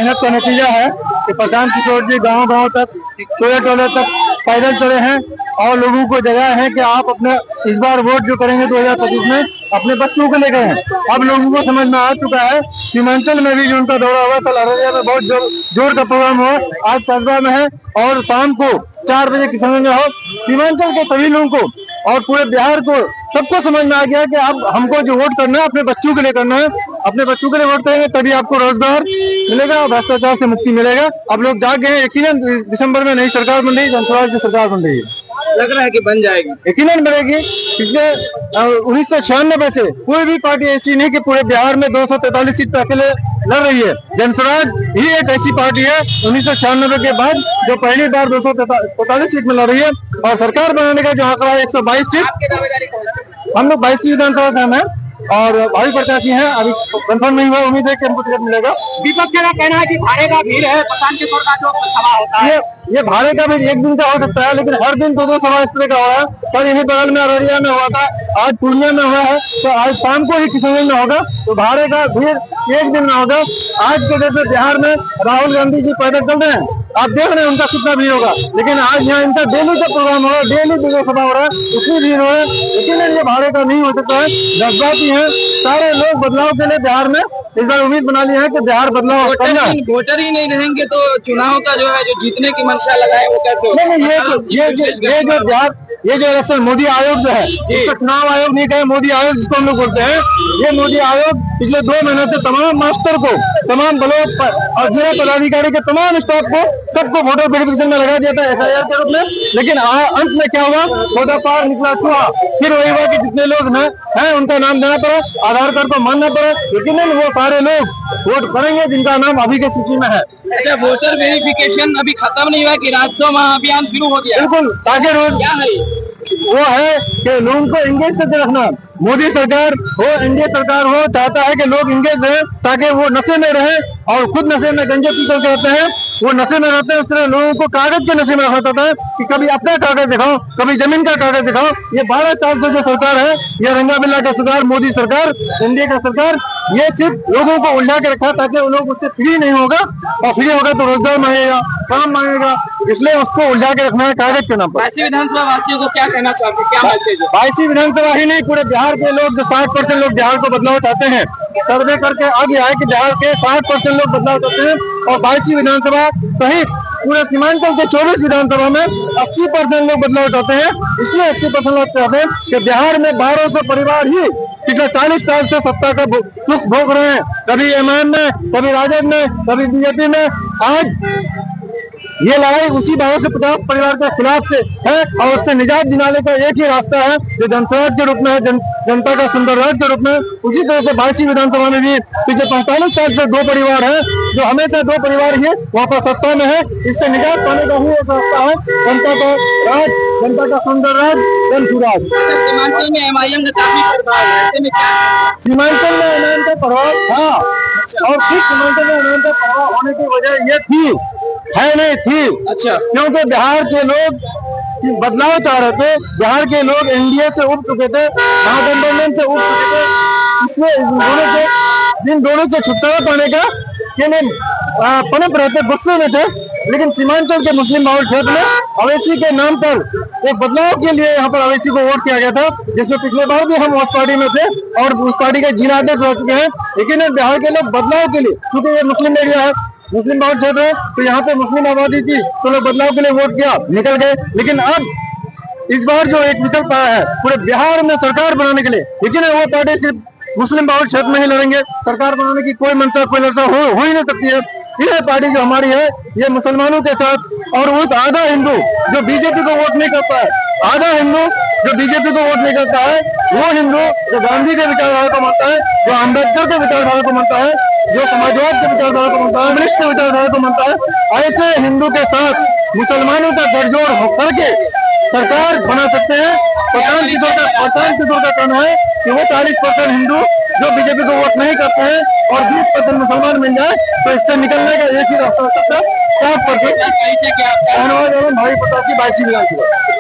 मेहनत का नतीजा है कि प्रशांत किशोर जी गांव गांव तक, टोले टोले तक पैदल चले हैं और लोगों को जगाए हैं कि आप अपने इस बार वोट जो करेंगे 2025 में अपने बच्चों को लेकर हैं। अब लोगों को समझ में आ चुका है। सीमांचल में भी जो उनका दौरा हुआ, कल अररिया में बहुत जोर का प्रोग्राम हुआ, आज कस्बा में है और शाम को 4 बजे के समय में हो। सीमांचल के सभी लोगों को और पूरे बिहार को सबको समझ में आ गया कि अब हमको जो वोट करना है अपने बच्चों के लिए करना है। अपने बच्चों के लिए वोट करेंगे तभी आपको रोजगार मिलेगा, भ्रष्टाचार से मुक्ति मिलेगा। अब लोग जाग गए हैं। यकीनन दिसंबर में नई सरकार बन रही है, जनसुराज की सरकार बन रही है। लग रहा है कि बन जाएगी, यकीनन बनेगी। पिछले 1996 से कोई भी पार्टी ऐसी नहीं कि पूरे बिहार में 243 सीट पे अकेले लड़ रही है। जनसुराज ही एक ऐसी पार्टी है 1996 के बाद जो पहली बार 243 सीट में लड़ रही है और सरकार बनाने का जो आंकड़ा है 122 सीट। हम लोग 22 विधानसभा से हैं और भावी प्रत्याशी हैं। अभी कंफर्म नहीं हुआ, उम्मीद है कि हमको टिकट मिलेगा। विपक्ष का कहना है कि भाड़े का भीड़ है, प्रशांत किशोर का जो सभा होता है ये भाड़े का भी एक दिन का हो सकता है, लेकिन हर दिन 2-2 सभा इस तरह का हो रहा है। कल यही बगल में अररिया में हुआ था, आज पूर्णिया में हुआ है, तो आज शाम को ही किशनगंज में होगा। तो भाड़े का भीड़ एक दिन में होगा। आज के डेट में बिहार में राहुल गांधी जी पैदल चल रहे हैं, आप देख रहे हैं उनका कितना भीड़ होगा। लेकिन आज यहाँ इनका डेली का प्रोग्राम हो रहा है, डेली 2 सभा हो रहा है, उसमें भीड़ हो रहा है। लेकिन ये भाड़े का नहीं हो सकता है। जज्बाती है सारे लोग बदलाव के लिए बिहार में इस बार उम्मीद बना ली है कि बिहार बदलाव करना है। वोटर ही नहीं रहेंगे तो चुनाव का जो है जो जीतने की मंशा लगाए वो कैसे होगा? नहीं, ये जो इलेक्शन मोदी आयोग जो है, इसको चुनाव आयोग नहीं कहे, मोदी आयोग जिसको हम लोग बोलते हैं, ये मोदी आयोग पिछले 2 महीने से तमाम मास्टर को, तमाम ब्लॉक और जिला पदाधिकारी के तमाम स्टाफ को सबको वोटर वेरिफिकेशन में लगा दिया था SIR के रूप में। लेकिन अंत में क्या हुआ, वोटर पार निकला चूहा। फिर वही हुआ कि जितने लोग हैं उनका नाम देना पड़ा, आधार कार्ड को मानना पड़ा। लेकिन वो सारे लोग वोट करेंगे जिनका नाम अभी के सूची में है। अच्छा, वोटर वेरिफिकेशन अभी खत्म नहीं हुआ कि राष्ट्रीय महाअभियान शुरू हो गया? बिल्कुल, ताकि रोज क्या है वो है कि लोगों को एंगेज करके रखना। मोदी सरकार हो, एनडीए सरकार हो, चाहता है कि लोग एंगेज रहे ताकि वो नशे में रहे और खुद नशे में गंजे पी करके रहते हैं, वो नशे में रहते हैं। उस तरह लोगों को कागज के नशे में रखा जाता है कि कभी अपना कागज दिखाओ, कभी जमीन का कागज दिखाओ। ये 12 साल से जो सरकार है, ये रंगा बिल्ला का सरकार, मोदी सरकार, एनडीए का सरकार, ये सिर्फ लोगों को उलझा के रखा ताकि वो लोग उससे फ्री नहीं होगा, और फ्री होगा तो रोजगार मांगेगा, काम मांगेगा, इसलिए उसको उलझा के रखना है कागज के नाम पर। 22 विधानसभा वासियों को क्या कहना चाहते हैं, क्या मैसेज है? 22 विधानसभा ही नहीं, पूरे बिहार के लोग जो 60% लोग बिहार को बदलाव चाहते हैं, सर्वे करके आ गया है कि बिहार के 60% लोग बदलाव चाहते हैं और 22 विधानसभा सहित पूरे सीमांचल के 24 विधानसभा में 80% लोग बदलाव चाहते हैं। इसलिए 80% लोग चाहते हैं कि बिहार में 1200 परिवार ही पिछले 40 साल से सत्ता का सुख भोग रहे हैं, कभी एमआईएम में, कभी राजद में, कभी बीजेपी में। आज ये लड़ाई उसी 1250 परिवार के खिलाफ से है और उससे निजात दिलाने का एक ही रास्ता है जो जनसुराज के रूप में है, जनता का सुंदर राज के रूप में। उसी तरह से 22 विधानसभा में भी पिछले 45 साल से 2 परिवार है जो हमेशा 2 परिवार ही वहाँ पर सत्ता में है। इससे निजात पाने का ही एक रास्ता है, जनता का राज, जनता का सुंदर राज, जनसुराज। सीमांचल में एमआईएम का काफी प्रभाव है, ऐसे में क्या सीमांचल में एमआईएम का प्रभाव था और फिर सीमांचल में एमआईएम का प्रभाव होने की वजह ये थी, है नहीं थी। अच्छा, क्योंकि बिहार के लोग बदलाव चाह रहे थे, बिहार के लोग एनडीए से उठ चुके थे, महागठबंधन से उठ चुके थे, इसलिए इन दोनों से छुटकारा पाने का के लिए पनप रहते, गुस्से में थे। लेकिन सीमांचल के मुस्लिम बहुल क्षेत्र में अवैसी के नाम पर एक बदलाव के लिए यहाँ पर अवैसी को वोट किया गया था, जिसमें पिछले बार भी हम उस पार्टी में थे और उस पार्टी के जिला अध्यक्ष रह चुके हैं। लेकिन बिहार के लोग बदलाव के लिए, क्योंकि ये मुस्लिम एरिया है, मुस्लिम बहुल क्षेत्र है, तो यहाँ पे मुस्लिम आबादी थी, तो लोग बदलाव के लिए वोट किया, निकल गए। लेकिन अब इस बार जो एक विकल्प आया है पूरे बिहार में सरकार बनाने के लिए, लेकिन वो पार्टी सिर्फ मुस्लिम बहुल क्षेत्र में ही लड़ेंगे। सरकार बनाने की कोई मंशा, कोई ललसा हो ही नहीं सकती है। ये पार्टी जो हमारी है, ये मुसलमानों के साथ और उस आधा हिंदू जो बीजेपी को वोट नहीं करता है, आधा हिंदू जो बीजेपी को वोट नहीं करता है, वो हिंदू जो गांधी के विचारधारा को मानता है, जो अम्बेडकर के विचारधारा को मानता है, जो समाजवाद के विचारधारा को मानता है, कम्युनिस्ट के विचारधारा को मानता है, ऐसे हिंदू के साथ मुसलमानों का गठजोड़ करके सरकार बना सकते हैं। प्रशांत किशोर का कहना है कि वो 40% हिंदू जो बीजेपी को वोट नहीं करते हैं और 20% मुसलमान मिल जाए तो इससे निकलने का एक ही रास्ता हो सकता है। भाई प्रत्याशी 22 विधानसभा।